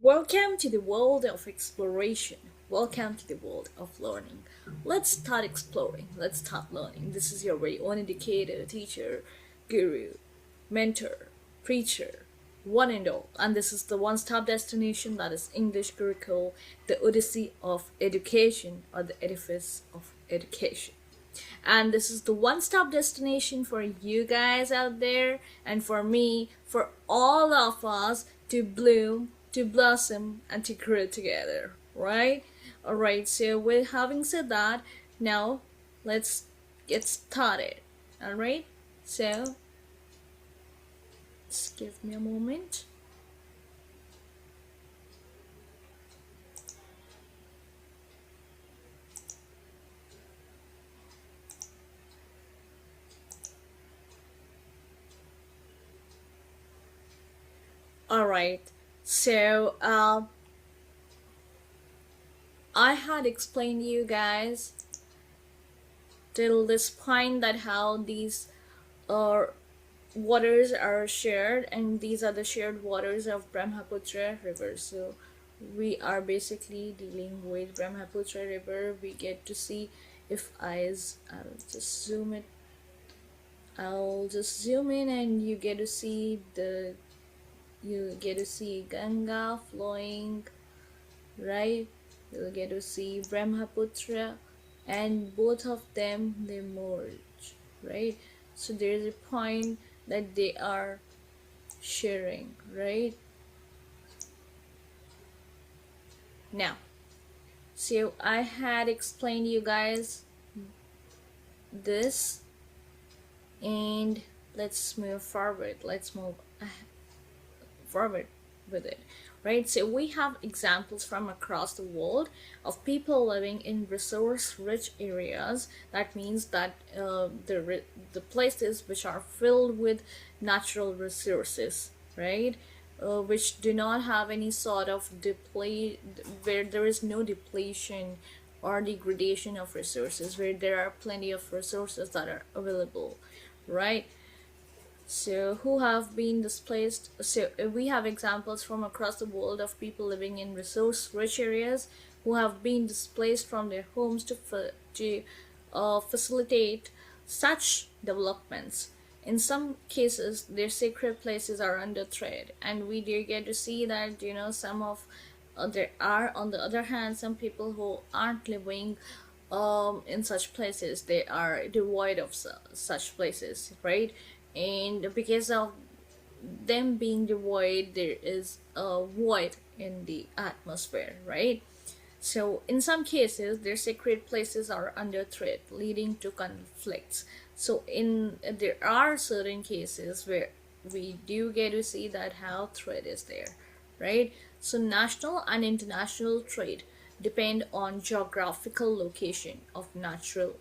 Welcome to the world of exploration. Welcome to the world of learning. Let's start exploring. Let's start learning. This is your very own educator, teacher, guru, mentor, preacher, one and all. And this is the one stop destination that is English GURUKUL, the Odyssey of education or the edifice of education. And this is the one stop destination for you guys out there and for me, for all of us to bloom, to blossom, and to grow together, right? Alright, so with having said that, now let's get started. Alright, so just give me a moment. Alright, so I had explained you guys till this point that how these waters are shared, and these are the shared waters of Brahmaputra river. So we are basically dealing with Brahmaputra river. We get to see, if I'll just zoom it, I'll just zoom in and you get to see Ganga flowing, right? You'll get to see Brahmaputra, and both of them, they merge, right? So there's a point that they are sharing, right? Now, so I had explained you guys this, and let's move forward. Let's move forward with it, right? So we have examples from across the world of people living in resource-rich areas. That means that the places which are filled with natural resources, right? Which do not have any sort of where there is no depletion or degradation of resources, where there are plenty of resources that are available, right? So who have been displaced? So we have examples from across the world of people living in resource-rich areas who have been displaced from their homes to facilitate such developments. In some cases, their sacred places are under threat, and we do get to see that some of there are, on the other hand, some people who aren't living in such places. They are devoid of such places, right? And because of them being devoid, there is a void in the atmosphere, right? So in some cases, their sacred places are under threat, leading to conflicts. So there are certain cases where we do get to see that how threat is there, right? So national and international trade depend on geographical location of natural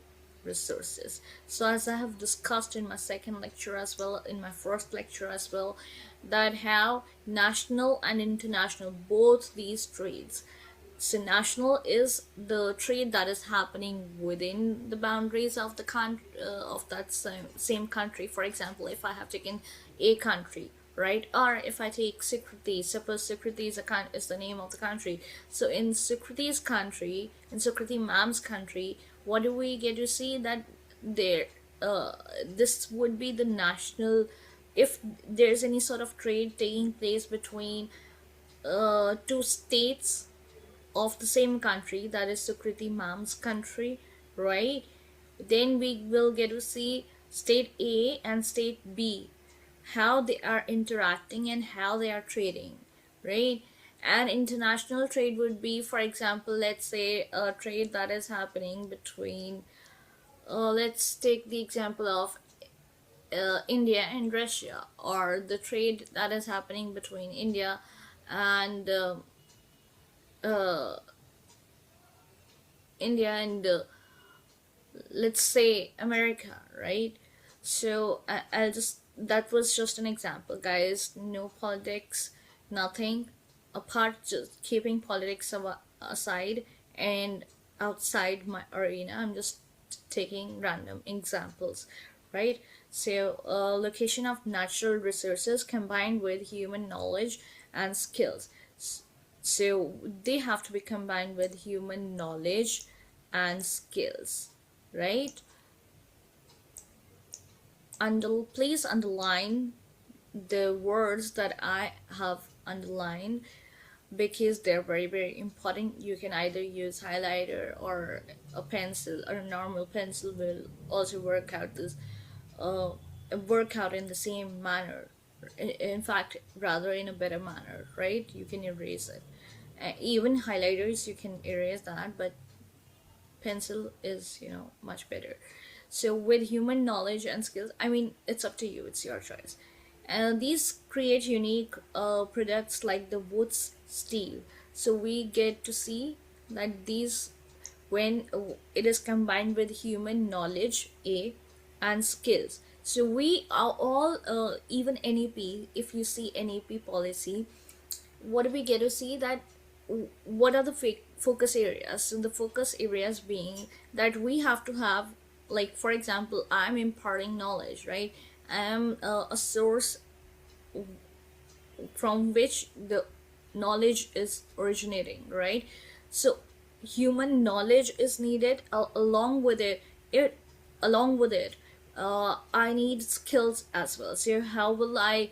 resources. So as I have discussed in my second lecture as well, in my first lecture as well, that how national and international, both these trades. So national is the trade that is happening within the boundaries of of that same country. For example, if I have taken a country, right? Or if I take Sukriti, suppose Sukriti is the name of the country. So in Sukriti's country, in Sukriti ma'am's country, what do we get to see? That there, this would be the national. If there's any sort of trade taking place between two states of the same country, that is Sukriti ma'am's country, right? Then we will get to see state A and state B, how they are interacting and how they are trading, right? And international trade would be, for example, let's say a trade that is happening between, let's take the example of India and Russia, or the trade that is happening between India and uh, let's say America, right? So I'll just, that was just an example, guys. No politics, nothing apart, just keeping politics aside and outside my arena. I'm just taking random examples, right? So location of natural resources combined with human knowledge and skills. So they have to be combined with human knowledge and skills, right? Please underline the words that I have underlined, because they're very very important. You can either use highlighter or a pencil, or a normal pencil will also uh, work out in the same manner. In fact, rather in a better manner, right? You can erase it. Even highlighters you can erase that, but pencil is, much better. So with human knowledge and skills, I mean, it's up to you, it's your choice. And these create unique products like the wood's steel. So we get to see that these, when it is combined with human knowledge and skills, so we are all, even NEP, if you see NEP policy, what do we get to see that what are the focus areas? So the focus areas being that we have to have, like for example, I'm imparting knowledge, right? I'm a source from which the knowledge is originating, right? So human knowledge is needed, along with it along with it, I need skills as well. So how will I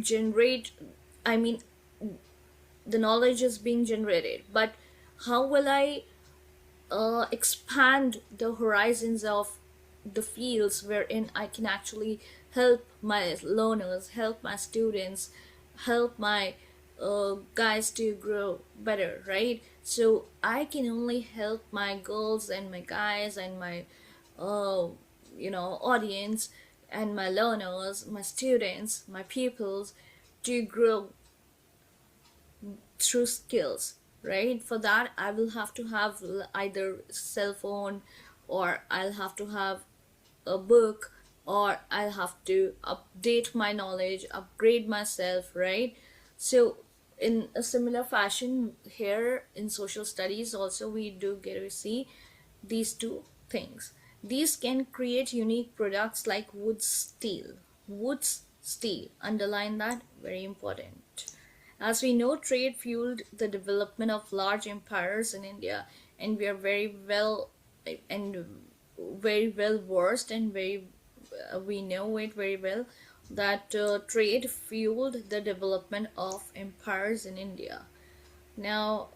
generate, I mean, the knowledge is being generated, but how will I expand the horizons of the fields wherein I can actually help my learners, help my students, help my guys to grow better, right? So I can only help my girls and my guys and my audience and my learners, my students, my pupils to grow through skills, right? For that I will have to have either cell phone, or I'll have to have a book, or I'll have to update my knowledge, upgrade myself, right? So in a similar fashion here in social studies also, we do get to see these two things. These can create unique products like wood's steel, underline that, very important. As we know, trade fueled the development of large empires in India, and we are and very well versed, and we know it very well that trade fueled the development of empires in India. Now,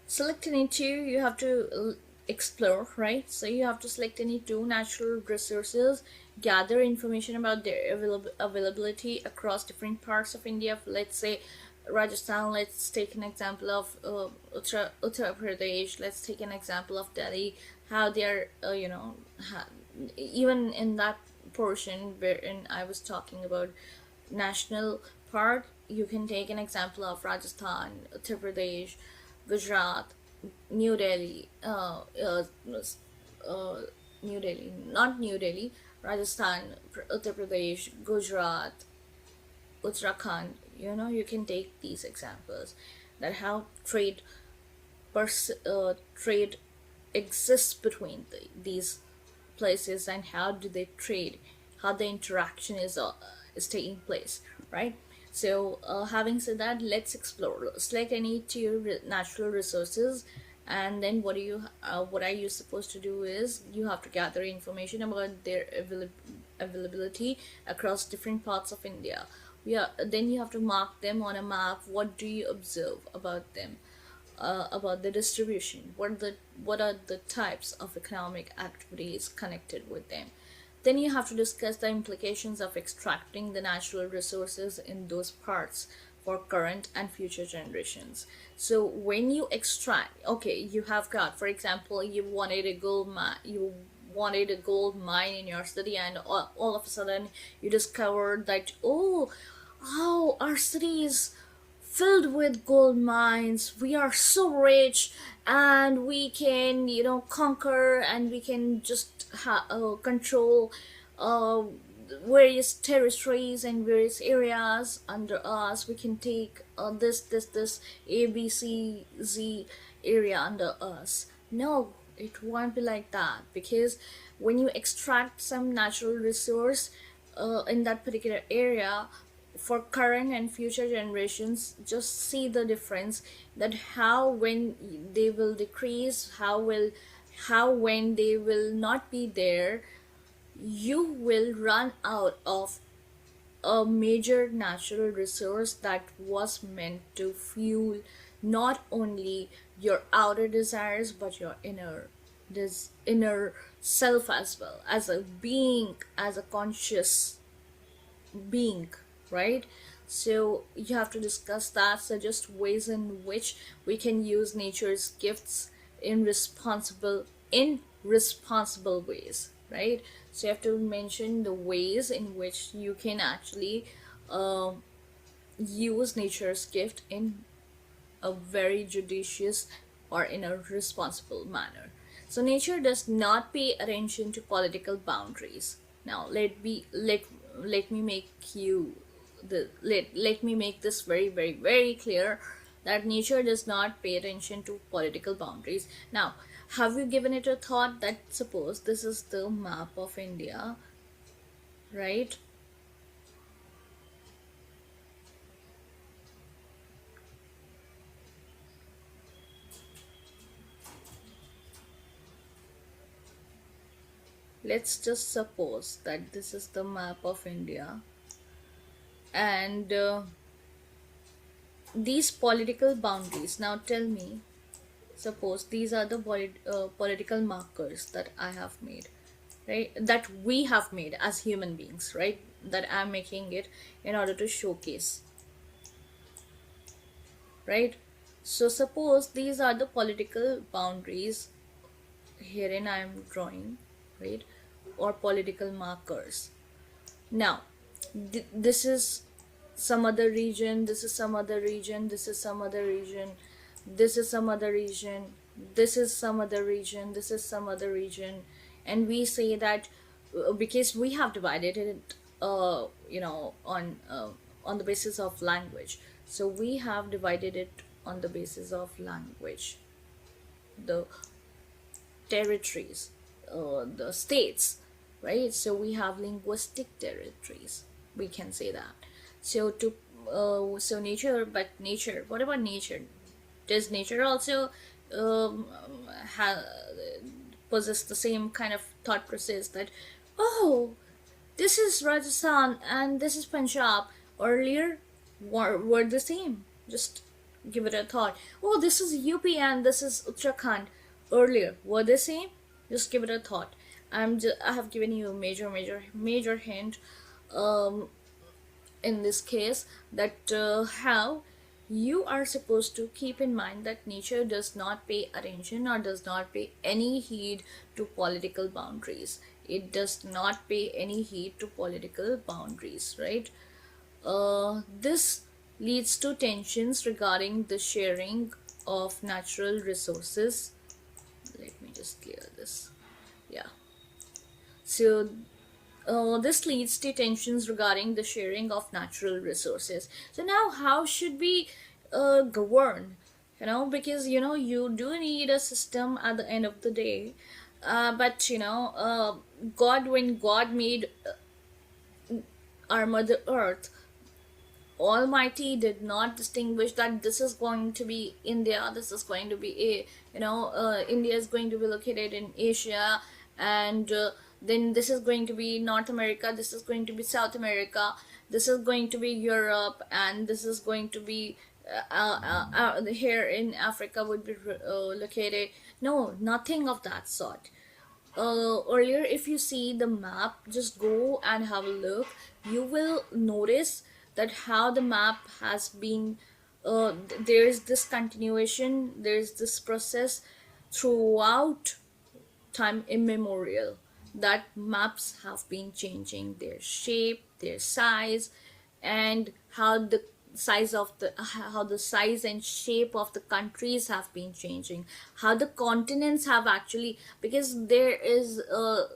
select any two, you have to explore, right? So you have to select any two natural resources, gather information about their availability across different parts of India. Let's say Rajasthan, let's take an example of Uttar Pradesh, let's take an example of Delhi, how they're even in that portion wherein I was talking about national park, you can take an example of Rajasthan, Uttar Pradesh, Gujarat, New Delhi, New Delhi, not New Delhi, Rajasthan, Uttar Pradesh, Gujarat, Uttarakhand. You can take these examples, that how trade exists between these places, and how do they trade, how the interaction is taking place, right? So having said that, let's explore. Select any two natural resources, and then what are you supposed to do is you have to gather information about their availability across different parts of India. Then you have to mark them on a map. What do you observe about them? About the distribution. What are the types of economic activities connected with them? Then you have to discuss the implications of extracting the natural resources in those parts for current and future generations. So when you extract, okay, you have got, for example, you wanted a gold mine in your city, and all of a sudden you discovered that, oh, our city is filled with gold mines, we are so rich, and we can conquer, and we can just control uh, various territories and various areas under us. We can take this ABCZ area under us. No, it won't be like that, because when you extract some natural resource in that particular area, for current and future generations, just see the difference, that how when they will decrease, how when they will not be there, you will run out of a major natural resource that was meant to fuel not only your outer desires but your inner self as well, as a being, as a conscious being, right? So you have to discuss that, suggest ways in which we can use nature's gifts in responsible ways, right? So you have to mention the ways in which you can actually uh, use nature's gift in a very judicious or in a responsible manner. So nature does not pay attention to political boundaries. Now let me make you let me make this very very very clear, that nature does not pay attention to political boundaries. Now, have you given it a thought that suppose this is the map of India, right? Let's just suppose that this is the map of India, and these political boundaries, now tell me, suppose these are the political markers that I have made, right, that we have made as human beings, right, that I'm making it in order to showcase, right? So suppose these are the political boundaries herein I'm drawing, right, or political markers. Now, this is some other region, this is some other region, this is some other region, this is some other region, this is some other region, this is some other region, and we say that because we have divided it, on the basis of language. So we have divided it on the basis of language, the territories, the states, right? So we have linguistic territories, we can say that. So so nature, but nature, what about nature? Does nature also um, ha- possess the same kind of thought process that, oh, this is Rajasthan and this is Punjab, earlier were the same? Just give it a thought. Oh, this is UP and this is Uttarakhand, earlier were the same? Just give it a thought. I have given you a major hint um, in this case, that how you are supposed to keep in mind that nature does not pay attention or does not pay any heed to political boundaries. It does not pay any heed to political boundaries, right? This leads to tensions regarding the sharing of natural resources. Let me just clear this. Yeah. So this leads to tensions regarding the sharing of natural resources. So now, how should we govern? Because you do need a system at the end of the day. But God, when God made our Mother Earth, Almighty did not distinguish that this is going to be India, this is going to be India is going to be located in Asia, and then this is going to be North America, this is going to be South America, this is going to be Europe, and this is going to be here in Africa would be located. No, nothing of that sort. Earlier, if you see the map, just go and have a look, you will notice that how the map has been there is this continuation, there is this process throughout time immemorial, that maps have been changing their shape, their size, and how the size and shape of the countries have been changing, how the continents have actually, because there is a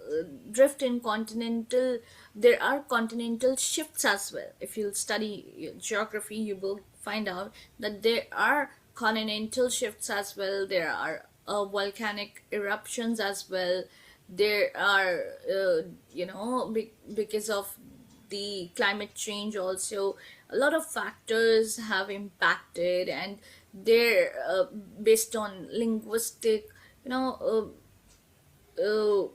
drift in continental, there are continental shifts as well. If you study geography, you will find out that there are continental shifts as well, there are volcanic eruptions as well, there are because of the climate change also, a lot of factors have impacted, and they're based on linguistic, you know, uh,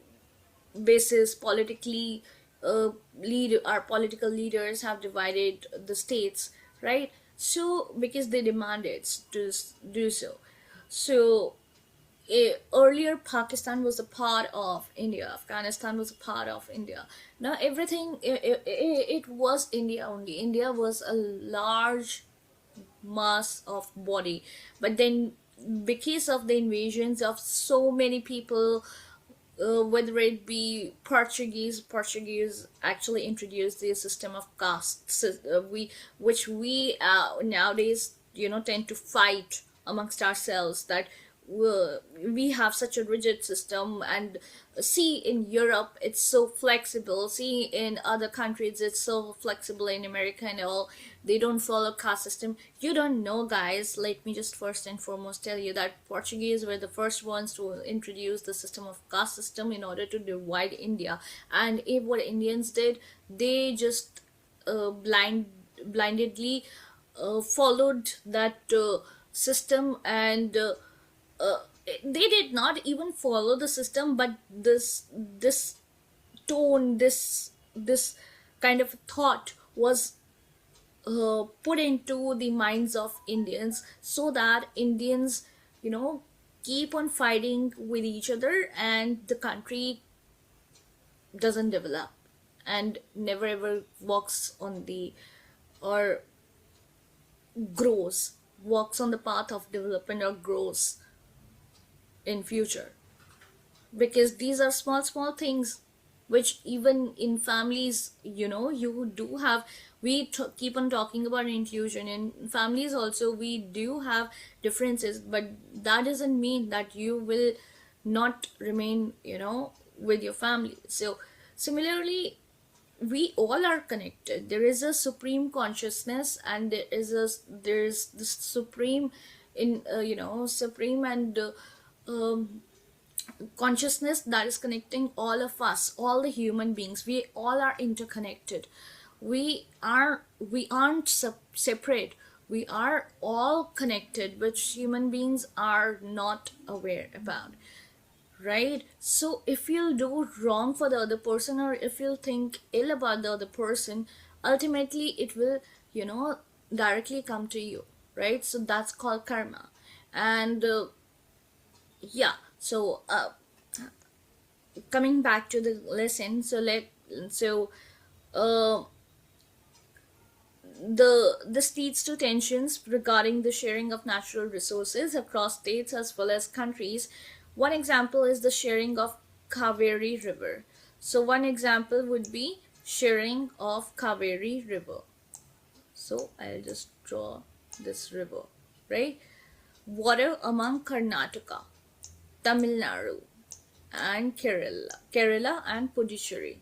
basis politically. Our political leaders have divided the states, right? So because they demanded to do so. So earlier Pakistan was a part of India, Afghanistan was a part of India. Now everything, it was India only. India was a large mass of body, but then because of the invasions of so many people, whether it be Portuguese actually introduced the system of castes, which we nowadays, tend to fight amongst ourselves, that we have such a rigid system. And see, in Europe it's so flexible, see in other countries it's so flexible, in America and all, they don't follow caste system. You don't know, guys, let me just first and foremost tell you that Portuguese were the first ones to introduce the system of caste system in order to divide India. And if what Indians did, they just blindedly followed that system. And uh, they did not even follow the system, but this tone, this kind of thought was put into the minds of Indians, so that Indians, keep on fighting with each other, and the country doesn't develop and never ever walks on the, or grows, walks on the path of development, or grows in future. Because these are small things which even in families, you do have, keep on talking about inclusion in families also, we do have differences, but that doesn't mean that you will not remain, with your family. So similarly, we all are connected. There is a supreme consciousness, and there's this supreme in supreme and consciousness that is connecting all of us, all the human beings. We all are interconnected. We aren't separate. We are all connected, which human beings are not aware about, right? So if you'll do wrong for the other person, or if you'll think ill about the other person, ultimately it will, directly come to you, right? So that's called karma. And yeah, so coming back to the lesson, uh, this leads to tensions regarding the sharing of natural resources across states as well as countries. One example is the sharing of Kaveri River. So one example would be sharing of Kaveri River. So I'll just draw this river, right? Water among Karnataka, Tamil Nadu, and Kerala and Puducherry.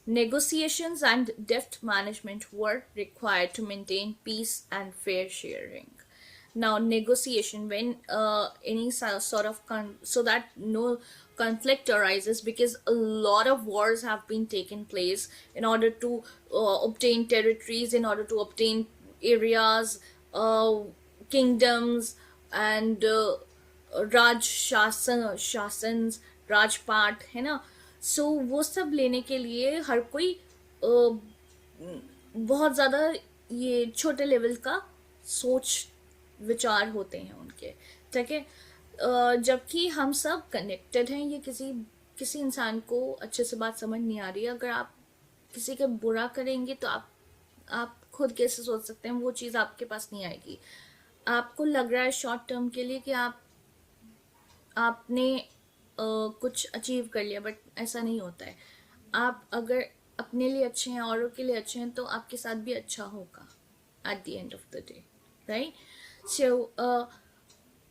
Negotiations and debt management were required to maintain peace and fair sharing. Now, negotiation, when any sort of so that no conflict arises, because a lot of wars have been taken place in order to obtain territories, in order to obtain areas, kingdoms, and राज शासन्स, राजपाट, है ना. सो वो सब लेने के लिए हर कोई बहुत ज़्यादा ये छोटे लेवल का सोच विचार होते हैं उनके, ठीक है. जबकि हम सब कनेक्टेड हैं. ये किसी इंसान को अच्छे से बात समझ नहीं आ रही है. अगर आप किसी का बुरा करेंगे तो आप खुद कैसे सोच सकते हैं, वो चीज़ आपके पास नहीं आएगी. आपको लग रहा है शॉर्ट टर्म के लिए कि आपने कुछ अचीव कर लिया, बट ऐसा नहीं होता है. आप अगर अपने लिए अच्छे हैं, औरों के लिए अच्छे हैं, तो आपके साथ भी अच्छा होगा at the end of the day, right? So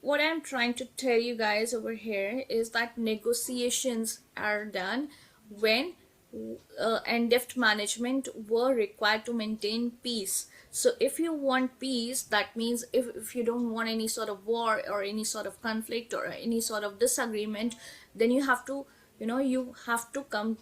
what I'm trying to tell you guys over here is that negotiations are done when and debt management were required to maintain peace. So if you want peace, that means if you don't want any sort of war or any sort of conflict or any sort of disagreement, then you have to come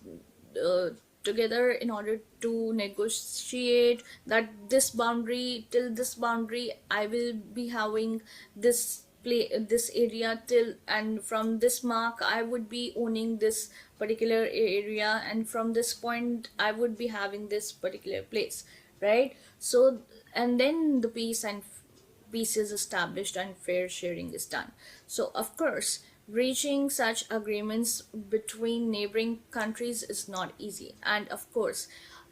together in order to negotiate that this boundary, till this boundary I will be having this play, this area till, and from this mark I would be owning this particular area, and from this point I would be having this particular place, right? So, and then the peace is established and fair sharing is done. So, of course, reaching such agreements between neighboring countries is not easy. And of course,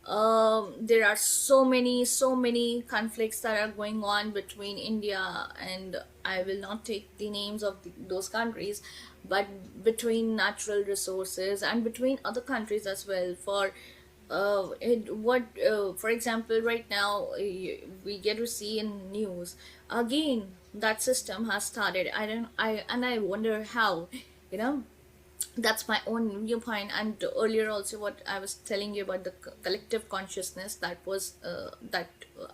there are so many conflicts that are going on between India and, I will not take the names of those countries, but between natural resources and between other countries as well. For example, right now we get to see in news again that system has started. I wonder how, you know. That's my own viewpoint. And earlier also, what I was telling you about the collective consciousness, that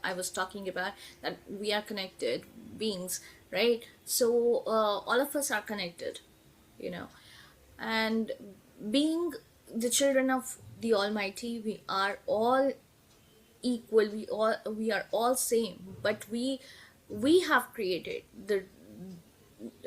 I was talking about, that we are connected beings, right? So all of us are connected, you know. And being the children of the Almighty, we are all equal, we are all same, but we have created the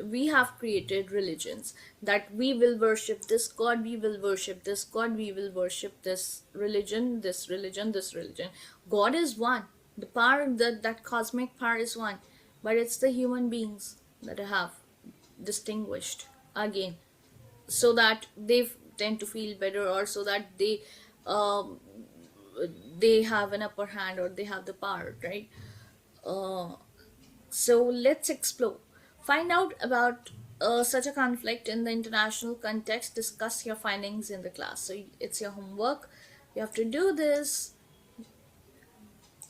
we have created religions, that we will worship this god, we will worship this god, we will worship this religion, this religion, this religion. God is one, the power, that cosmic power is one, but it's the human beings that have distinguished again, so that they tend to feel better, or so that um, they have an upper hand, or they have the power, right? So let's explore. Find out about such a conflict in the international context. Discuss your findings in the class. So it's your homework. You have to do this.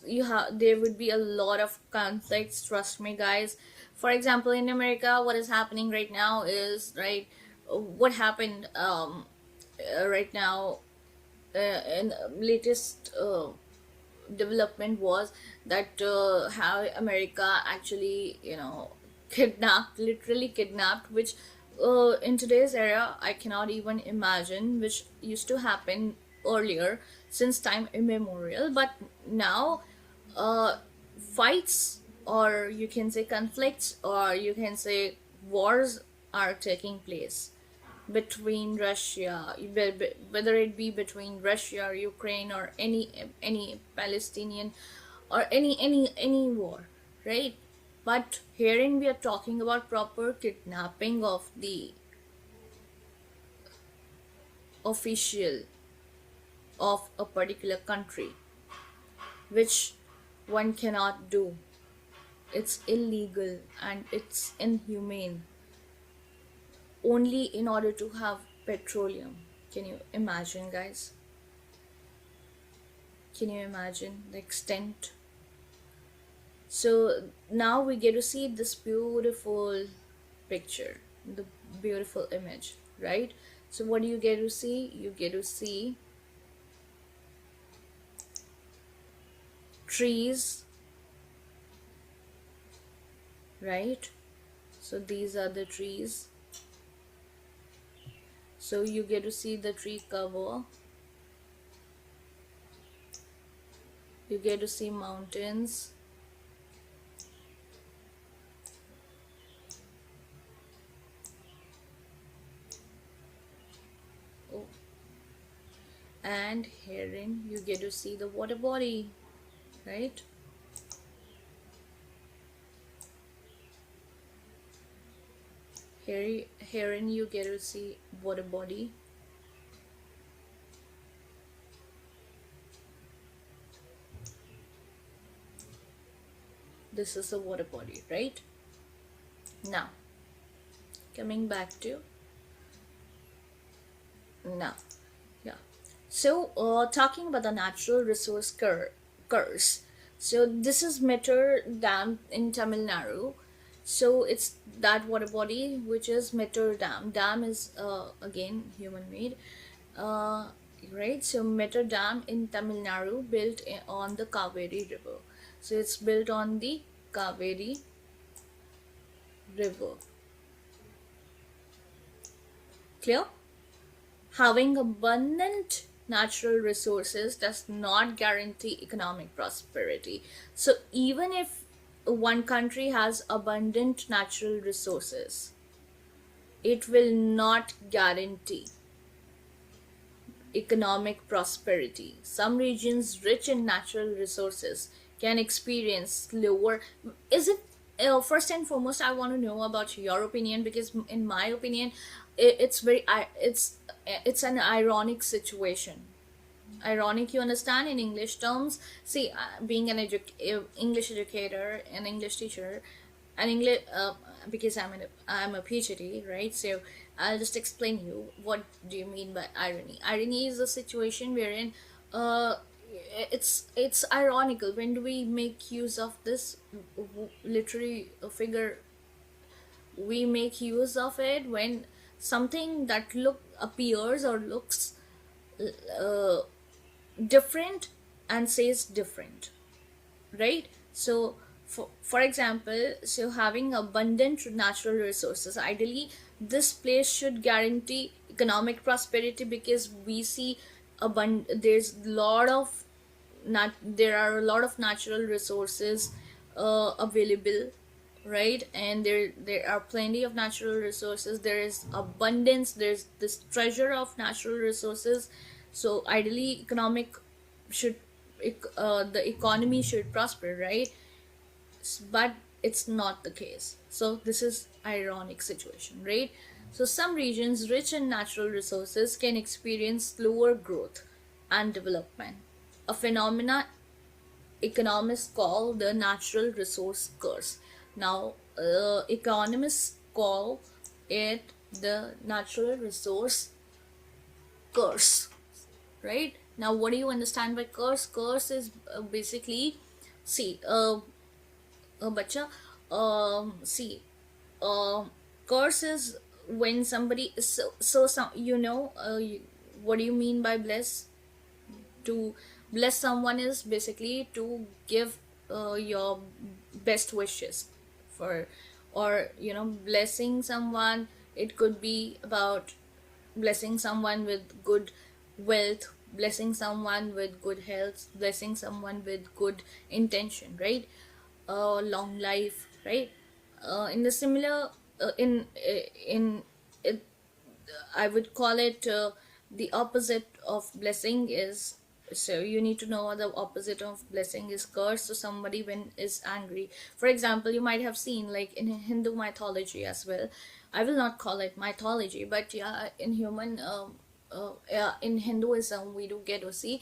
There would be a lot of conflicts. Trust me, guys. For example, in America, what is happening right now is, right. What happened right now in latest development was that how America actually, literally kidnapped, which in today's era I cannot even imagine, which used to happen earlier since time immemorial. But now fights, or you can say conflicts, or you can say wars are taking place between Russia, whether it be between Russia or Ukraine, or any Palestinian, or any war, right? But herein we are talking about proper kidnapping of the official of a particular country, which one cannot do. It's illegal and it's inhumane, only in order to have petroleum. Can you imagine, guys? Can you imagine the extent? So now we get to see this beautiful picture, the beautiful image, right? So what do you get to see? You get to see trees, right? So these are the trees. So you get to see the tree cover. You get to see mountains. Oh. And herein you get to see the water body, right? Herein you get to see water body. This is the water body, right? Now, coming back to now, yeah. So, talking about the natural resource curse. So this is Meter Dam in Tamil Nadu. So it's that water body which is Meter Dam. Dam is again human made, right? So Meter Dam in Tamil Nadu, built on the Kaveri River. So it's built on the Kaveri River. Clear? Having abundant natural resources does not guarantee economic prosperity. So even if one country has abundant natural resources, it will not guarantee economic prosperity. Some regions rich in natural resources can experience slower. Is it first and foremost, I want to know about your opinion, because in my opinion, it's very it's an ironic situation. Ironic, you understand, in English terms. See, being an English educator, an English teacher, an English because I'm a PhD, right? So I'll just explain you what do you mean by irony. Irony is a situation wherein uh it's ironical. When do we make use of this literary figure? We make use of it when something that appears or looks uh, different and says different, right? So for example, so having abundant natural resources, ideally this place should guarantee economic prosperity, because we see there's a lot of there are a lot of natural resources available, right? And there are plenty of natural resources, there is abundance, there's this treasure of natural resources. So ideally economic should the economy should prosper, right? But it's not the case. So this is ironic situation, right? So some regions rich in natural resources can experience slower growth and development, a phenomena economists call the natural resource curse. Now economists call it the natural resource curse, right? Now what do you understand by curse? Curse is basically, see bacha, see, curse is when somebody so some, what do you mean by bless? To bless someone is basically to give your best wishes for, or blessing someone. It could be about blessing someone with good wealth, blessing someone with good health, blessing someone with good intention, right? Long life, right? In the similar in it, I would call it the opposite of blessing is, so you need to know the opposite of blessing is curse. So somebody when is angry, for example, you might have seen like in Hindu mythology as well. I will not call it mythology, but yeah, in human yeah, in Hinduism we do get to see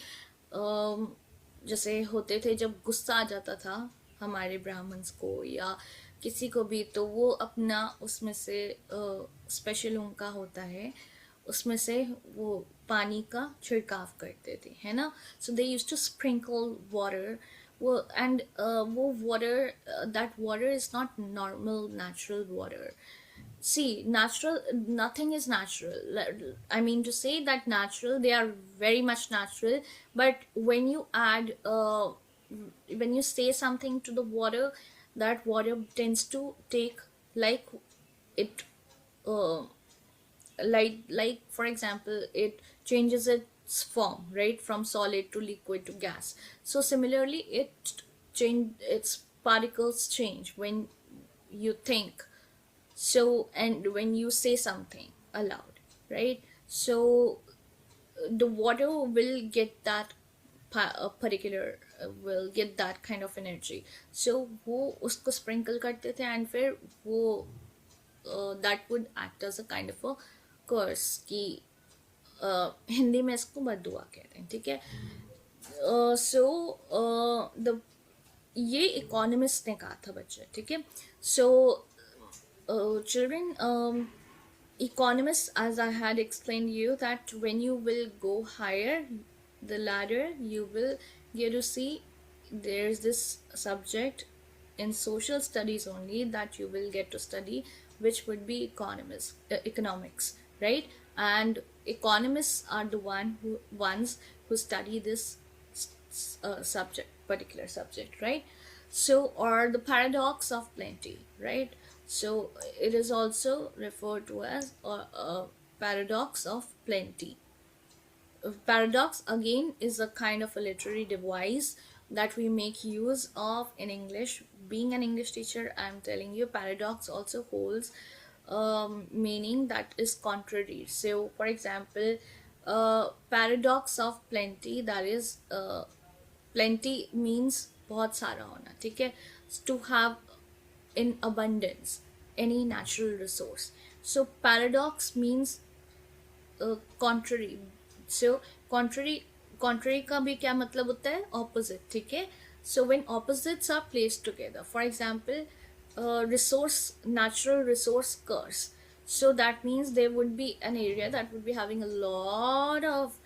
जैसे होते थे जब गुस्सा आ जाता था हमारे Brahmins को या किसी को भी, तो वो अपना उसमें से स्पेशल उनका होता है, उसमें से वो पानी का छिड़काव करते थे, है ना? So they used to sprinkle water, वो एंड वो water, that water is not normal natural water. See, natural, nothing is natural. I mean to say that natural, they are very much natural, but when you add when you say something to the water, that water tends to take like it uh, like for example, it changes its form, right, from solid to liquid to gas. So similarly its particles change when you think. So, and when you say something aloud, right? So the water will get that particular will get that kind of energy. So वो उसको sprinkle करते थे and फिर वो that would act as a kind of a curse कि हिंदी में इसको बद्दुआ कहते हैं, ठीक है? So the ये इकोनॉमिस्ट ने कहा था बच्चे, ठीक है? So children, economists, as I had explained you, that when you will go higher the ladder, you will get to see there's this subject in social studies only that you will get to study, which would be economics, right? And economists are the ones who study this particular subject, right? So, or the paradox of plenty, right? So it is also referred to as a paradox of plenty. Paradox again is a kind of a literary device that we make use of in English. Being an English teacher, I'm telling you, paradox also holds meaning that is contrary. So for example, paradox of plenty, that is plenty means बहुत सारा होना, ठीक है, to have in abundance any natural resource. So paradox means contrary. So contrary का भी क्या मतलब होता है? Opposite, ठीक है. So when opposites are placed together, for example, natural resource scarce, so that means there would be an area that would be having a lot of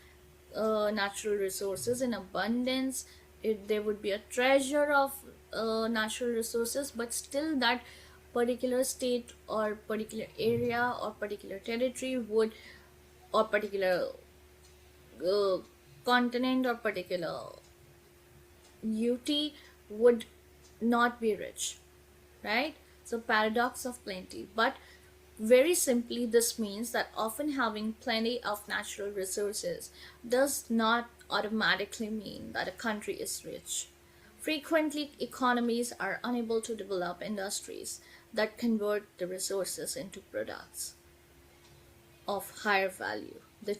natural resources in abundance. There would be a treasure of natural resources, but still that particular state or particular area or particular territory would, or particular uh, continent or particular UT would not be rich, right? So paradox of plenty. But very simply, this means that often having plenty of natural resources does not automatically mean that a country is rich. Frequently, economies are unable to develop industries that convert the resources into products of higher value. The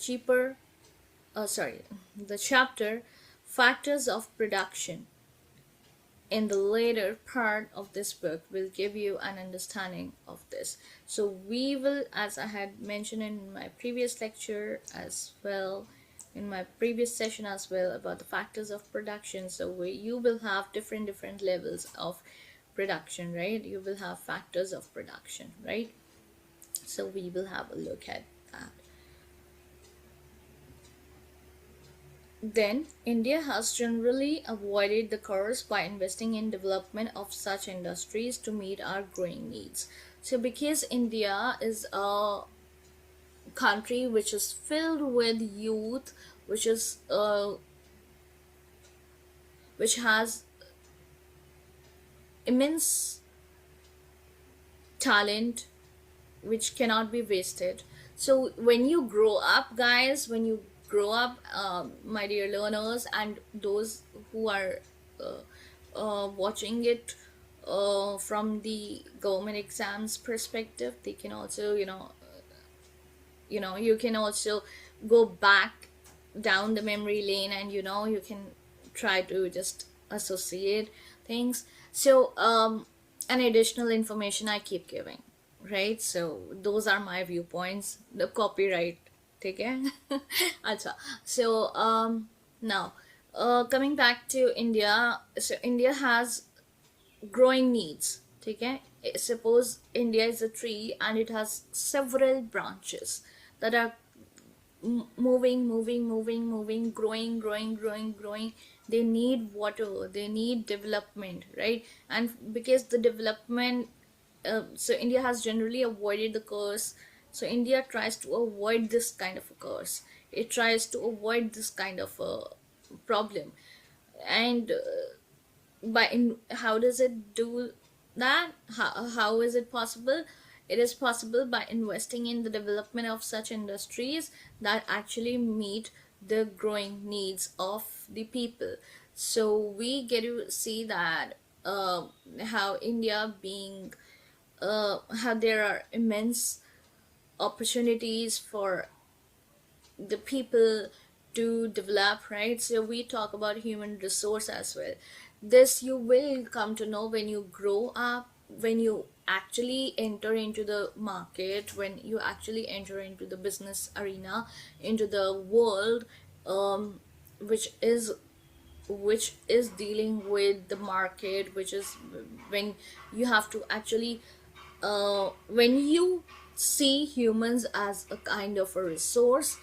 chapter Factors of Production in the later part of this book will give you an understanding of this. So we will, as I had mentioned in my previous lecture as well, in my previous session as well, about the factors of production. So you will have different levels of production, right? You will have factors of production, right? So we will have a look at that. Then, India has generally avoided the curse by investing in development of such industries to meet our growing needs. So, because India is a country which is filled with youth, which has immense talent, which cannot be wasted. So when you grow up, guys, when you grow up, my dear learners, and those who are watching it from the government exams perspective, they can also, you can also go back down the memory lane, and you can try to just associate things. So an additional information I keep giving, right? So those are my viewpoints. The copyright, ठीक है? अच्छा. So now coming back to India. So India has growing needs, ठीक है? Suppose India is a tree and it has several branches that are moving, growing. They need water, they need development, right? And because the development, so India has generally avoided the curse. So India tries to avoid this kind of a curse. It tries to avoid this kind of a problem. And how does it do that? How is it possible? It is possible by investing in the development of such industries that actually meet the growing needs of the people. So we get to see that how India being how there are immense opportunities for the people to develop, right? So we talk about human resource as well. This you will come to know when you grow up, when you actually enter into the market, when you actually enter into the business arena, into the world, which is dealing with the market, which is when you have to actually when you see humans as a kind of a resource,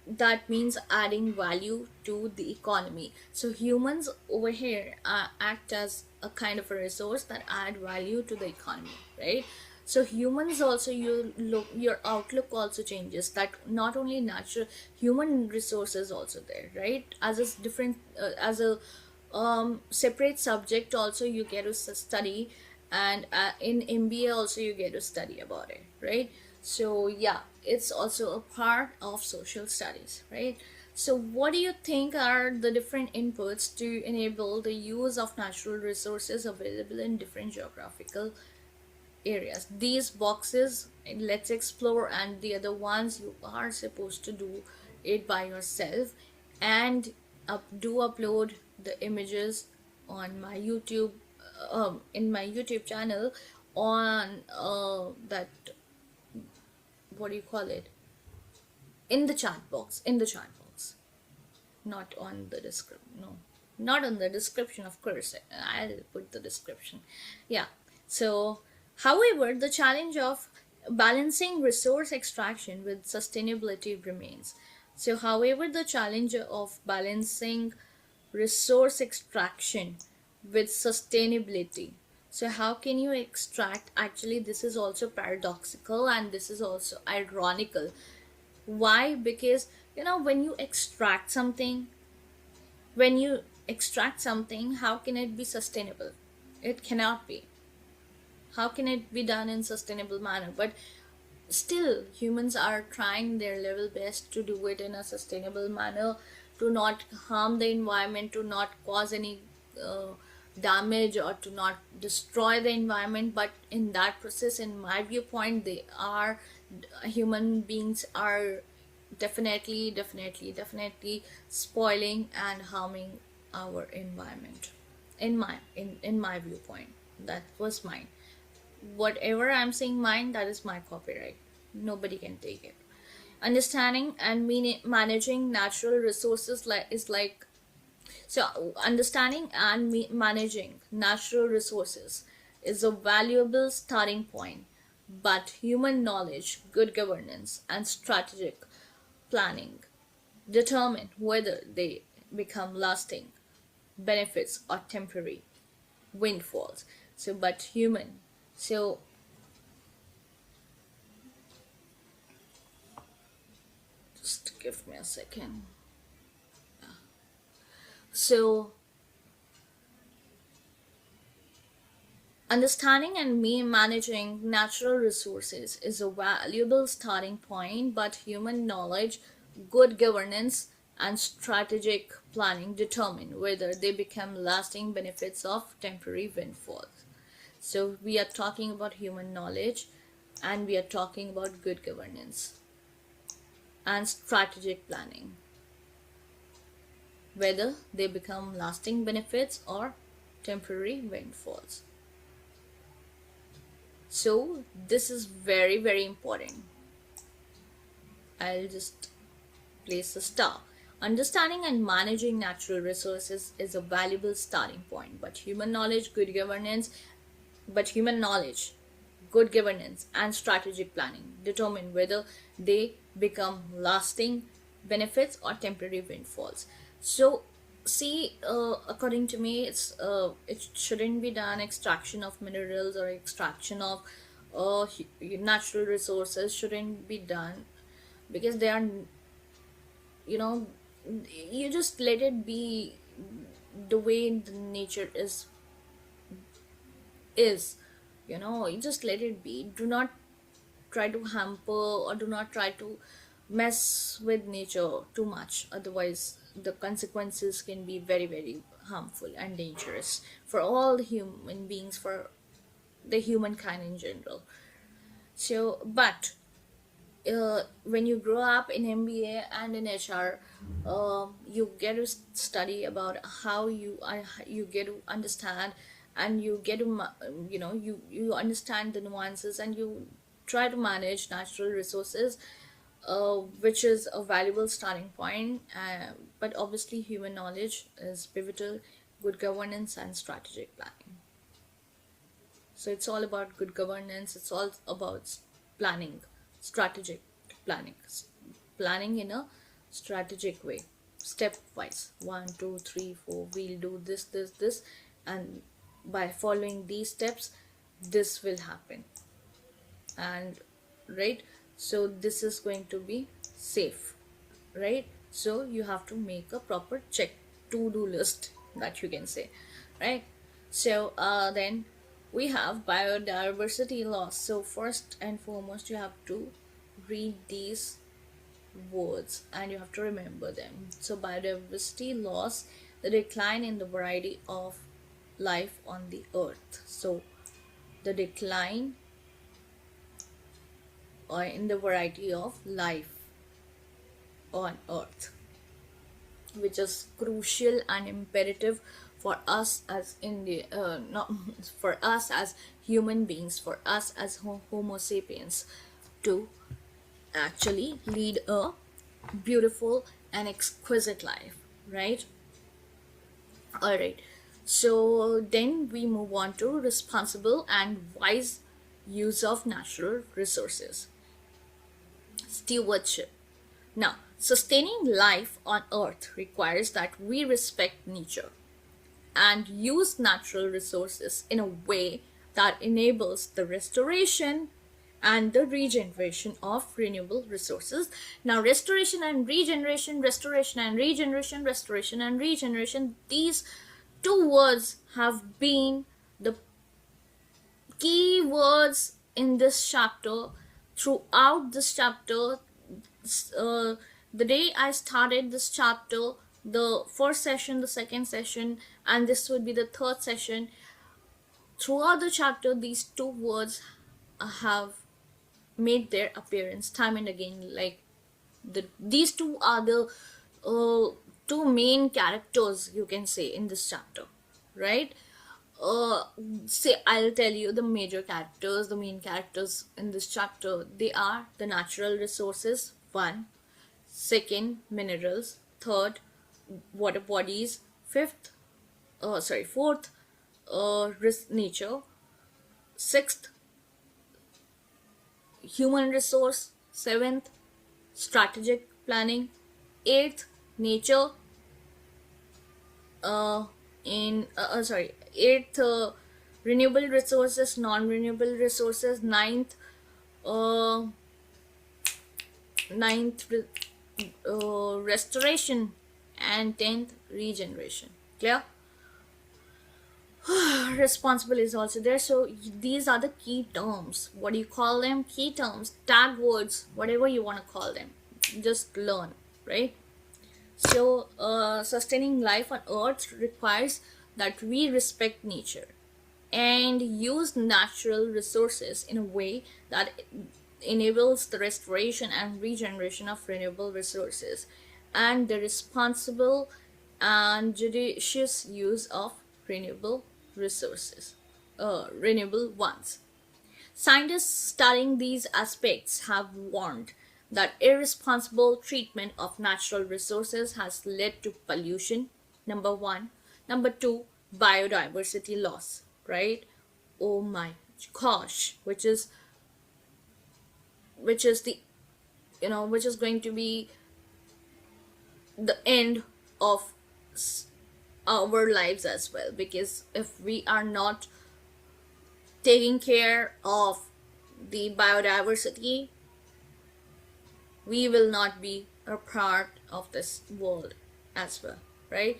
that means adding value to the economy. So humans over here act as a kind of a resource that add value to the economy, right? So humans also, your outlook also changes, that not only natural human resources also there, right? As a different as a separate subject also you get to study, and in MBA also you get to study about it, right? So yeah, it's also a part of social studies, right? So what do you think are the different inputs to enable the use of natural resources available in different geographical areas? These boxes, let's explore, and the other ones you are supposed to do it by yourself, and do upload the images on my YouTube, in my YouTube channel, on that, what do you call it, in the chat box, not on the description, no, not on the description, of course I'll put the description. Yeah. So however, the challenge of balancing resource extraction with sustainability remains. So however, the challenge of balancing resource extraction with sustainability, so how can you extract, actually this is also paradoxical and this is also ironical. Why? Because when you extract something, how can it be sustainable? It cannot be. How can it be done in sustainable manner? But still humans are trying their level best to do it in a sustainable manner, to not harm the environment, to not cause any damage, or to not destroy the environment. But in that process, in my viewpoint, human beings are definitely spoiling and harming our environment. In my viewpoint, that was mine. Whatever I'm saying mine, that is my copyright. Nobody can take it. Understanding and managing natural resources is like, so understanding and managing natural resources is a valuable starting point, but human knowledge, good governance, and strategic planning determine whether they become lasting benefits or temporary windfalls. So just give me a second. So understanding and managing natural resources is a valuable starting point, but human knowledge, good governance, and strategic planning determine whether they become lasting benefits of temporary windfalls. So we are talking about human knowledge, and we are talking about good governance and strategic planning, whether they become lasting benefits or temporary windfalls. So this is very, very important. I'll just place a star. Understanding and managing natural resources is a valuable starting point, but human knowledge, good governance, and strategic planning determine whether they become lasting benefits or temporary windfalls. So see, according to me, it shouldn't be done. Extraction of minerals or extraction of natural resources shouldn't be done, because they are, you just let it be the way the nature is. You just let it be. Do not try to hamper, or do not try to mess with nature too much, otherwise the consequences can be very, very harmful and dangerous for all the human beings, for the humankind in general. So but when you grow up in MBA and in HR, you get to study about how you get to understand, and you get to you understand the nuances, and you try to manage natural resources, which is a valuable starting point. But obviously human knowledge is pivotal, good governance and strategic planning. So it's all about good governance, it's all about planning, strategic planning, planning in a strategic way, stepwise. 1 2 3 4, we'll do this, and by following these steps, this will happen. And right, so this is going to be safe, right? So you have to make a proper to-do list, that you can say, right? So then we have biodiversity loss. So first and foremost, you have to read these words and you have to remember them. So biodiversity loss, the decline in the variety of life on the earth. So the decline or in the variety of life on earth, which is crucial and imperative for us as not for us as human beings, for us as Homo sapiens, to actually lead a beautiful and exquisite life, right? All right, so then we move on to responsible and wise use of natural resources. Stewardship. Now, sustaining life on earth requires that we respect nature and use natural resources in a way that enables the restoration and the regeneration of renewable resources. Now, restoration and regeneration, restoration and regeneration, restoration and regeneration, these two words have been the key words in this chapter, throughout this chapter. The day I started this chapter, the first session, the second session, and this would be the third session, throughout the chapter these two words have made their appearance time and again. Like these two are the two main characters, you can say, in this chapter, right? Say I'll tell you the major characters, the main characters in this chapter. They are the natural resources, one; second, minerals; third, water bodies; fourth, nature; sixth, human resource; seventh, strategic planning; eighth, nature; eighth, renewable resources, non-renewable resources; ninth, uh, restoration; and 10th, regeneration. Clear? Responsible is also there. So these are the key terms. What do you call them? Key terms, tag words, whatever you want to call them, just learn, right? So sustaining life on earth requires that we respect nature and use natural resources in a way that enables the restoration and regeneration of renewable resources and the responsible and judicious use of renewable resources, renewable ones. Scientists studying these aspects have warned that irresponsible treatment of natural resources has led to pollution, number one; number two, biodiversity loss, right? Oh my gosh, which is the which is going to be the end of our lives as well, because if we are not taking care of the biodiversity, we will not be a part of this world as well, right?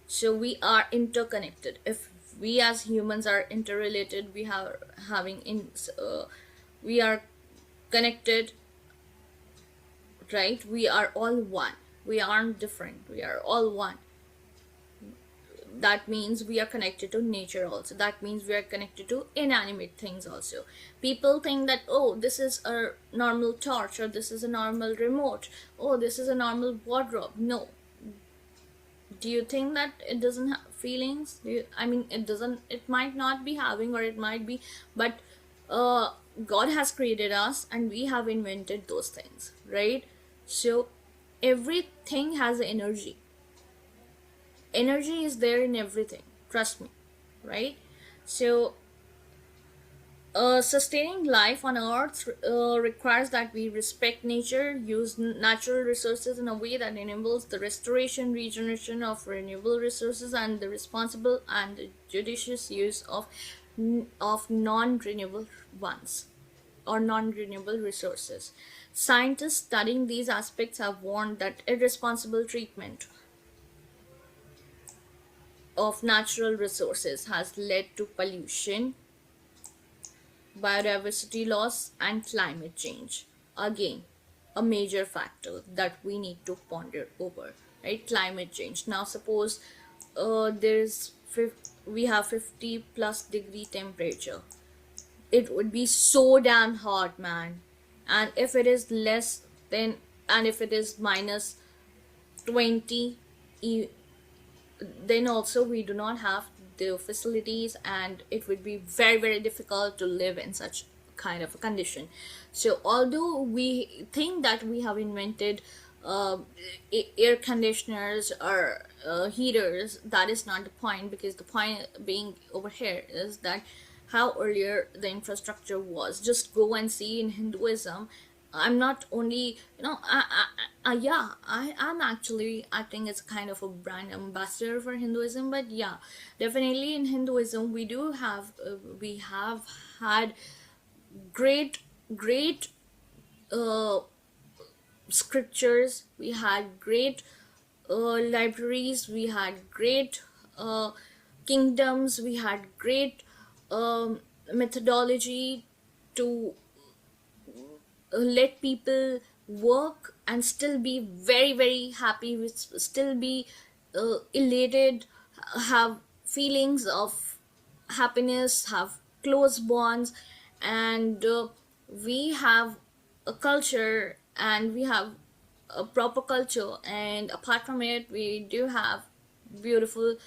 So we are interconnected. If we as humans are interrelated, we are connected, right? We are all one. We aren't different. We are all one. That means we are connected to nature also. That means we are connected to inanimate things also. People think that, oh, this is a normal torch, or this is a normal remote, oh, this is a normal wardrobe. No. Do you think that it doesn't have feelings? It might not be having, or it might be, but God has created us and we have invented those things, right? So everything has energy. Energy is there in everything, trust me, right? So sustaining life on earth requires that we respect nature, use natural resources in a way that enables the restoration, regeneration of renewable resources, and the responsible and the judicious use of non-renewable ones or non-renewable resources. Scientists studying these aspects have warned that irresponsible treatment of natural resources has led to pollution, biodiversity loss, and climate change. Again, a major factor that we need to ponder over, right? Climate change. Now suppose we have 50 plus degree temperature. It would be so damn hot, man. And if it is less than, and if it is minus 20, then also we do not have the facilities, and it would be very, very difficult to live in such kind of a condition. So although we think that we have invented uh, air conditioners or heaters, that is not the point, because the point being over here is that how earlier the infrastructure was. Just go and see in Hinduism. I'm not only, yeah, I'm actually acting as kind of a brand ambassador for Hinduism, but yeah, definitely in Hinduism we have had great, great uh, scriptures, we had great libraries, we had great kingdoms, we had great methodology to let people work and still be very, very happy, with still be elated, have feelings of happiness, have close bonds. And we have a culture, and we have a proper culture, and apart from it we do have beautiful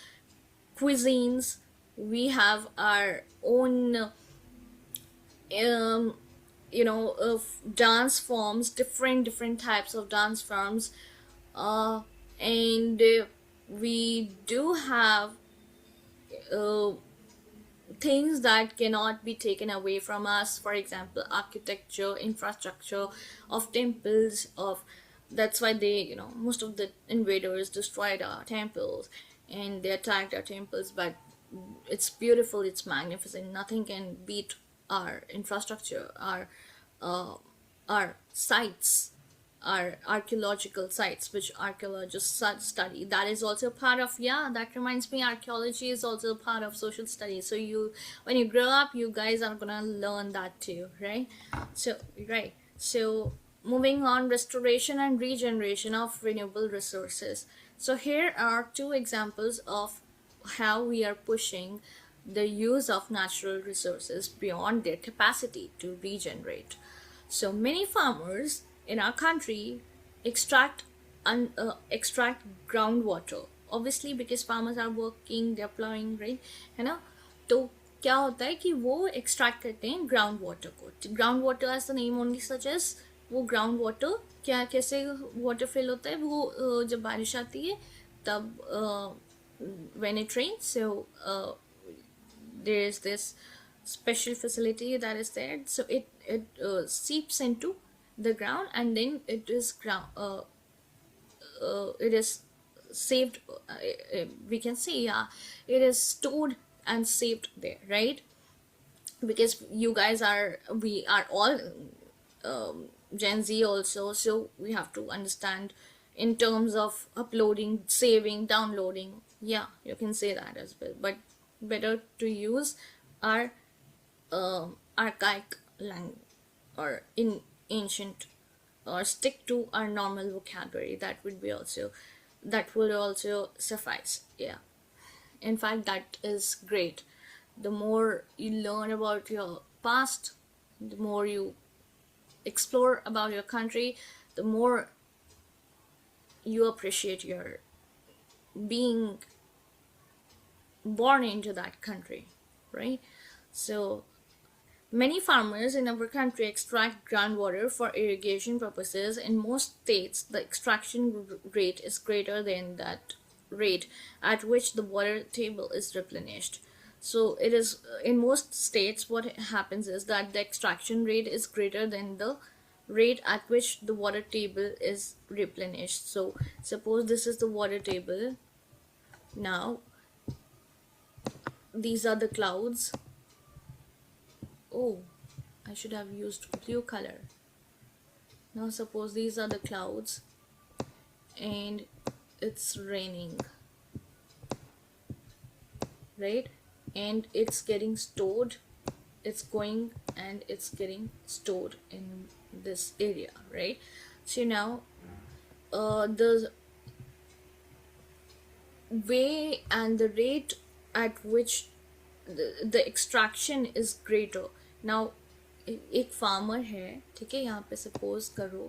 cuisines. We have our own um, of dance forms, different types of dance forms, uh, and we do have uh, things that cannot be taken away from us. For example, architecture, infrastructure of temples, of that's why they, most of the invaders destroyed our temples and they attacked our temples, but it's beautiful, it's magnificent, nothing can beat our infrastructure, uh, our sites, our archaeological sites, which archaeologists study. That is also part of, yeah, that reminds me, archaeology is also part of social studies. So when you grow up, you guys are gonna learn that too, right? So moving on, restoration and regeneration of renewable resources. So here are two examples of how we are pushing the use of natural resources beyond their capacity to regenerate. So many farmers in our country extract groundwater, obviously because farmers are working, they're plowing, right, है ना? तो क्या होता है कि वो extract करते हैं ग्राउंड वाटर को. Ground water as the name only suggest, वो ग्राउंड वाटर क्या कैसे वाटर फिल होता है, वो जब बारिश आती है तब when it rains, so there is this special facility that is there, so it seeps into the ground, and then it is saved, we can say, yeah, it is stored and saved there, right? Because we are all Gen Z also, so we have to understand in terms of uploading, saving, downloading. Yeah, you can say that as well, but better to use our archaic language, or in ancient, or stick to our normal vocabulary. That would also suffice. Yeah, in fact, that is great. The more you learn about your past, the more you explore about your country, the more you appreciate your being born into that country, right? So many farmers in our country extract groundwater for irrigation purposes. In most states, the extraction rate is greater than that rate at which the water table is replenished. So it is, in most states, what happens is that the extraction rate is greater than the rate at which the water table is replenished. So suppose this is the water table. Now these are the clouds. Oh, I should have used blue color. Now suppose these are the clouds and it's raining, right? And it's getting stored, it's going and it's getting stored in this area, right? So now the way and the rate at which the extraction is greater. Now एक farmer है, ठीक है, यहाँ पे suppose करो,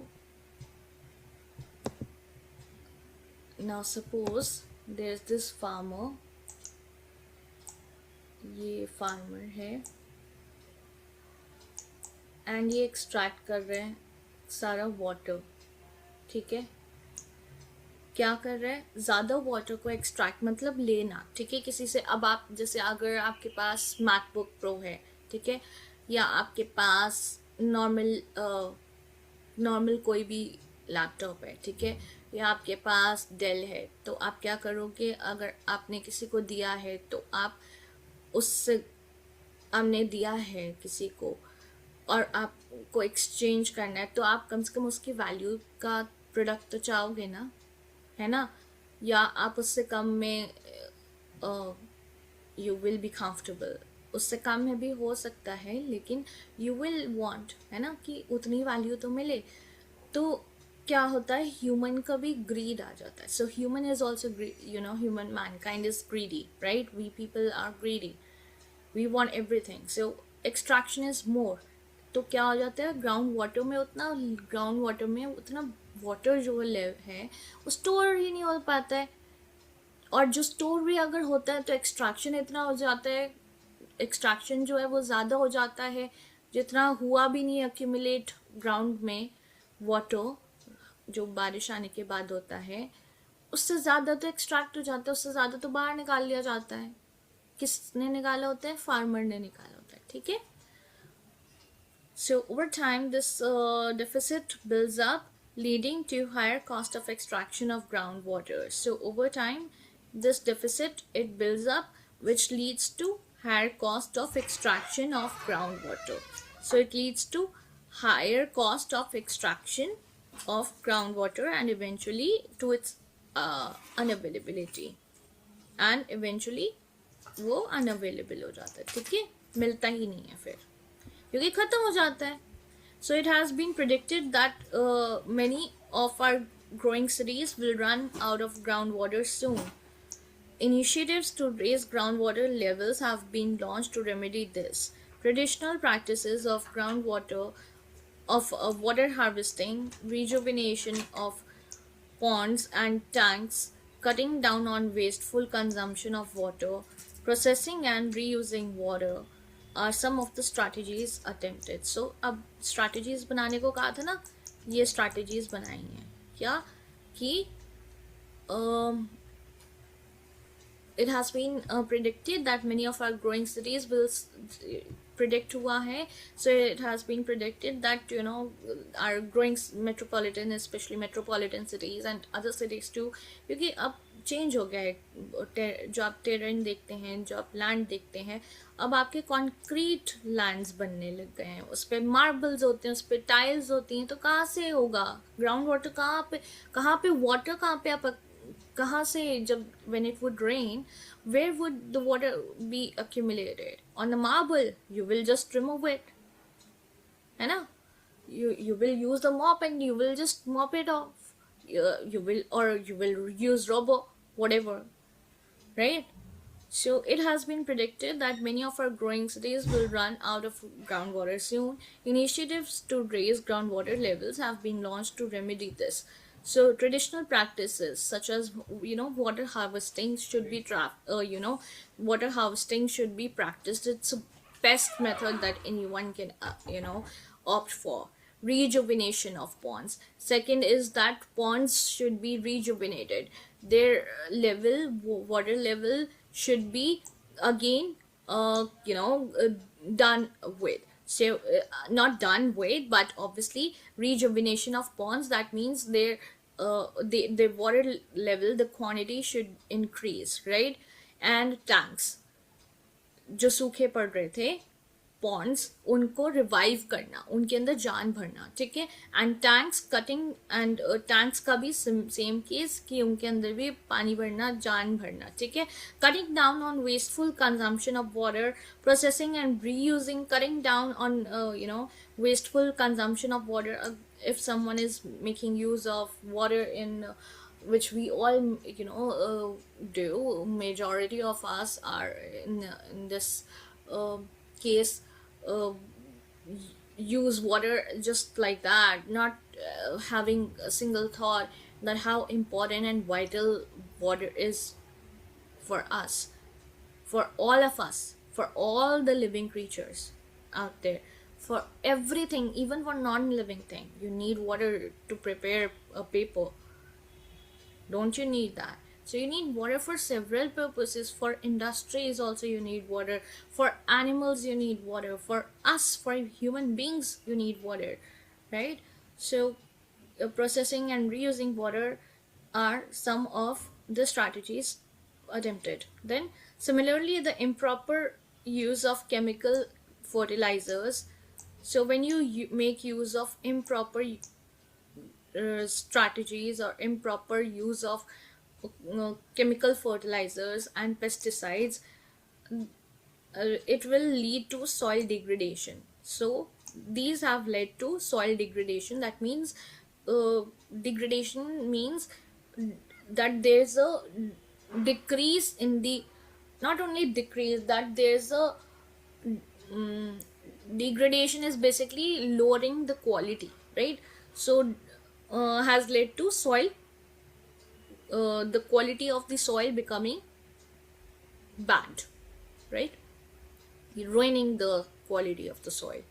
now suppose there's this farmer, ये farmer है and ये extract कर रहे हैं सारा water, ठीक है, क्या कर रहा है, ज़्यादा वाटर को एक्सट्रैक्ट मतलब लेना, ठीक है, किसी से। अब आप जैसे अगर आपके पास मैकबुक प्रो है, ठीक है, या आपके पास नॉर्मल कोई भी लैपटॉप है, ठीक है, या आपके पास डेल है, तो आप क्या करोगे, अगर आपने किसी को दिया है तो आप उससे, आपने दिया है किसी को और आपको एक्सचेंज करना है, तो आप कम से कम उसकी वैल्यू का प्रोडक्ट तो चाहोगे ना, है ना, या आप उससे कम में यू विल बी कंफर्टेबल, उससे कम में भी हो सकता है, लेकिन यू विल वांट, है ना, कि उतनी वैल्यू तो मिले। तो क्या होता है, ह्यूमन का भी ग्रीड आ जाता है। So human is also, you know, human mankind is greedy, right, we people are greedy, we want everything, so extraction is more. तो क्या हो जाता है, ग्राउंड वाटर में उतना वाटर जो है वो स्टोर ही नहीं हो पाता है, और जो स्टोर भी अगर होता है तो एक्सट्रैक्शन इतना हो जाता है, एक्सट्रैक्शन जो है वो ज़्यादा हो जाता है, जितना हुआ भी नहीं एक्यूमुलेट ग्राउंड में वाटर, जो बारिश आने के बाद होता है, उससे ज़्यादा तो एक्सट्रैक्ट हो जाता है, उससे ज़्यादा तो बाहर निकाल लिया जाता है। किसने निकाला होता है, फार्मर ने निकाला होता है, ठीक है। So over time, this deficit builds up, leading to higher cost of extraction of groundwater. So over time, this deficit, it builds up, which leads to higher cost of extraction of groundwater. So it leads to higher cost of extraction of groundwater and eventually to its unavailability. And eventually वो unavailable हो जाता है, ठीक है, मिलता ही नहीं है फिर, क्योंकि खत्म हो जाता है. So it has been predicted that many of our growing cities will run out of groundwater soon. Initiatives to raise groundwater levels have been launched to remedy this. Traditional practices of groundwater, of water harvesting, rejuvenation of ponds and tanks, cutting down on wasteful consumption of water, processing and reusing water are some of the strategies attempted. So अब strategies बनाने को कहा था ना, ये strategies बनाई हैं क्या कि it has been predicted that many of our growing cities will predict हुआ है. So it has been predicted that, you know, our growing metropolitan, especially metropolitan cities and other cities too, क्योंकि अब change हो गया है, जो आप terrain देखते हैं, जो आप लैंड देखते हैं, अब आपके कॉन्क्रीट लैंड्स बनने लग गए हैं, उस पर मार्बल्स होते हैं, उस पर टाइल्स होती हैं, तो कहाँ से होगा ग्राउंड वाटर, कहाँ पे वाटर, कहाँ से, जब when it would rain, where would the water be accumulated? On the marble, you will just remove it, है ना, you will use the mop and you will just mop it off, you will use rubber, whatever, right? So it has been predicted that many of our growing cities will run out of groundwater soon. Initiatives to raise groundwater levels have been launched to remedy this. So traditional practices such as, you know, water harvesting should be water harvesting should be practiced. It's the best method that anyone can opt for. Rejuvenation of ponds. Second is that ponds should be rejuvenated. Their water level should be again done with. So not done with, but obviously rejuvenation of ponds, that means their the water level, the quantity should increase, right? And tanks जो सूखे पड़ रहे थे, Pond's, उनको revive करना, उनके अंदर जान भरना, ठीक है. And tanks, cutting and tanks का भी सेम केस कि उनके अंदर भी पानी भरना, जान भरना, ठीक है. Cutting down on wasteful consumption of water, processing and reusing, cutting down on wasteful consumption of water. if someone is making use of water in which we all do, majority of us are in this uh, case, uh, use water just like that, not having a single thought that how important and vital water is for us, for all of us, for all the living creatures out there, for everything, even for non-living thing. You need water to prepare a paper, don't you need that? So you need water for several purposes. For industries also you need water, for animals you need water, for us, for human beings you need water, right? So processing and reusing water are some of the strategies attempted. Then similarly, the improper use of chemical fertilizers. So when you make use of improper strategies or improper use of chemical fertilizers and pesticides, it will lead to soil degradation. So these have led to soil degradation. That means degradation means that there's a decrease in the, not only decrease, that there's a degradation is basically lowering the quality, right? So has led to soil, the quality of the soil becoming bad, right? Ruining the quality of the soil.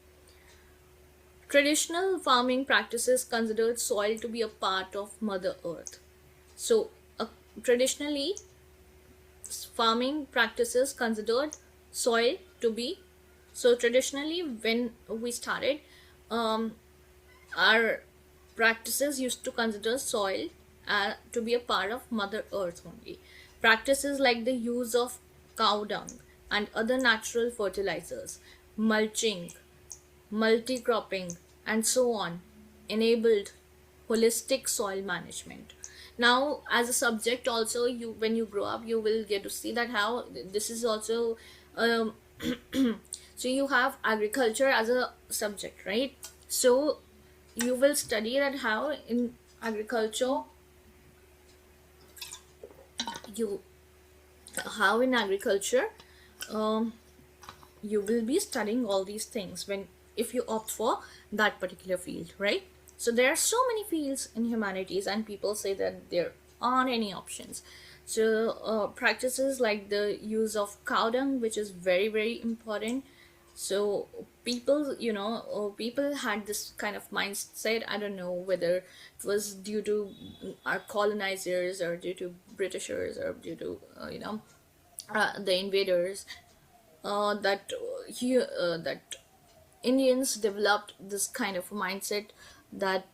Traditional farming practices considered soil to be a part of Mother Earth. So, traditionally, farming practices considered soil to be, so traditionally when we started, our practices used to consider soil to be a part of Mother Earth only. Practices like the use of cow dung and other natural fertilizers, mulching, multi-cropping, and so on enabled holistic soil management. Now as a subject also, you when you grow up you will get to see that how this is also um, so you have agriculture as a subject, right? So you will study that how in agriculture you how in agriculture um, you will be studying all these things when, if you opt for that particular field, right? So there are so many fields in humanities and people say that there aren't any options. So practices like the use of cow dung, which is very very important. So people, people had this kind of mindset. I don't know whether it was due to our colonizers or due to Britishers or due to the invaders, that Indians developed this kind of a mindset, that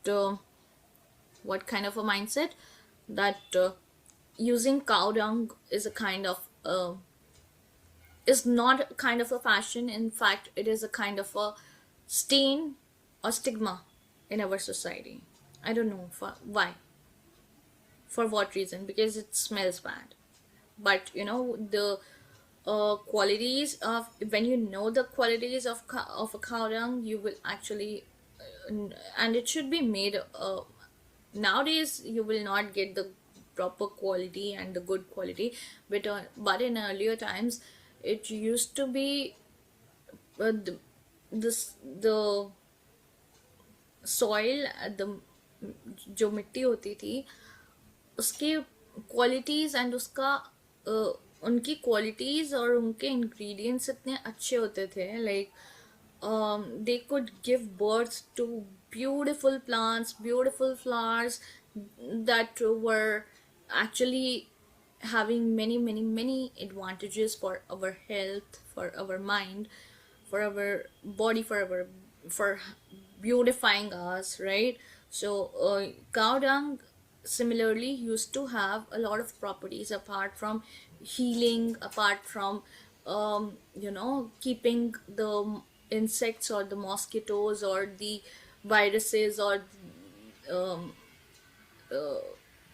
what kind of a mindset, that using cow dung is a kind of is not a kind of a fashion. In fact, it is a kind of a stain or stigma in our society. I don't know why, for what reason, because it smells bad. But the qualities of, when you know the qualities of of a cow dung, you will actually and it should be made nowadays you will not get the proper quality and the good quality, but in earlier times it used to be the soil, the जो मिट्टी होती थी उसके qualities and उसका उनकी qualities और उनके ingredients इतने अच्छे होते थे, like they could give birth to beautiful plants, beautiful flowers that were actually having many many many advantages for our health, for our mind, for our body, for beautifying us, right? So cow dung similarly used to have a lot of properties apart from healing, apart from keeping the insects or the mosquitoes or the viruses or um,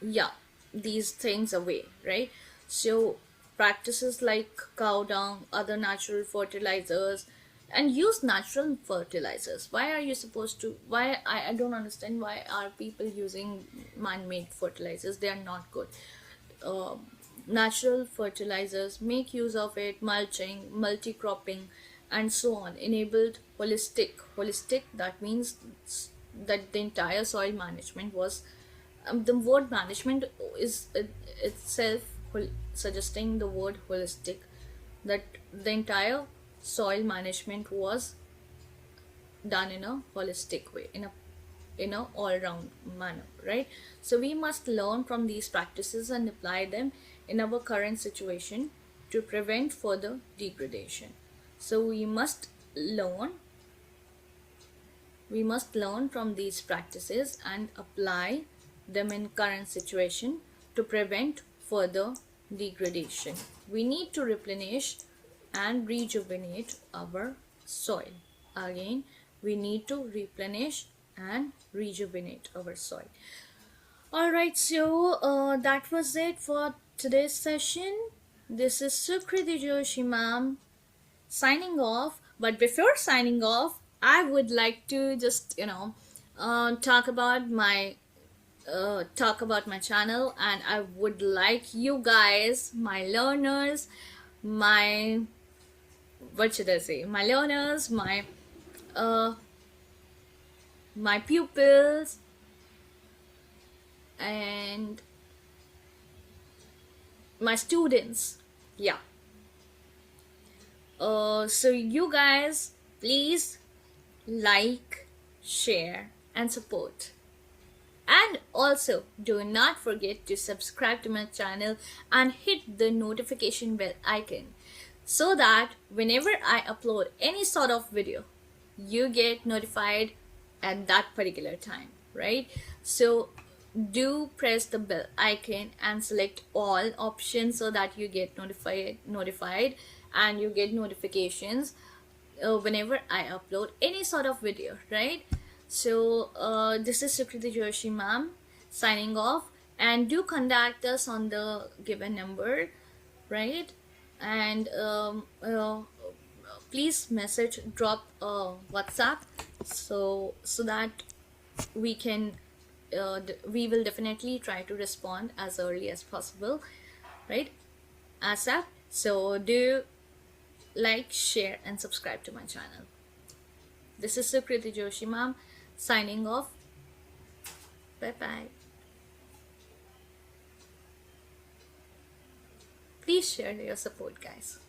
yeah, these things away, right? So practices like cow dung, other natural fertilizers, and use natural fertilizers. Why are you supposed to, why I don't understand why are people using man-made fertilizers? They are not good. uh, Natural fertilizers, make use of it. Mulching, multi-cropping, and so on enabled holistic, that means that the entire soil management was, the word management is itself suggesting the word holistic, that the entire soil management was done in a holistic way, in a all-round manner, right? So we must learn from these practices and apply them in our current situation to prevent further degradation. So we must learn from these practices and apply them in current situation to prevent further degradation. We need to replenish and rejuvenate our soil. Again, we need to replenish and rejuvenate our soil. Alright, so that was it for today's session. This is Sukriti Joshi ma'am signing off. But before signing off, I would like to just talk about my channel, and I would like you guys, my learners, my what should I say, my learners, uh my pupils, and my students. Yeah. So you guys, please like, share, and support. And also, do not forget to subscribe to my channel and hit the notification bell icon so that whenever I upload any sort of video, you get notified at that particular time, right? So do press the bell icon and select all options so that you get notified and you get notifications whenever I upload any sort of video, right? So this is Sukriti Joshi ma'am signing off, and do contact us on the given number, right? And please drop WhatsApp, so that we can we will definitely try to respond as early as possible, right? ASAP. So do like, share, and subscribe to my channel. This is Sukriti Joshi ma'am signing off. Bye bye. Please share your support, guys.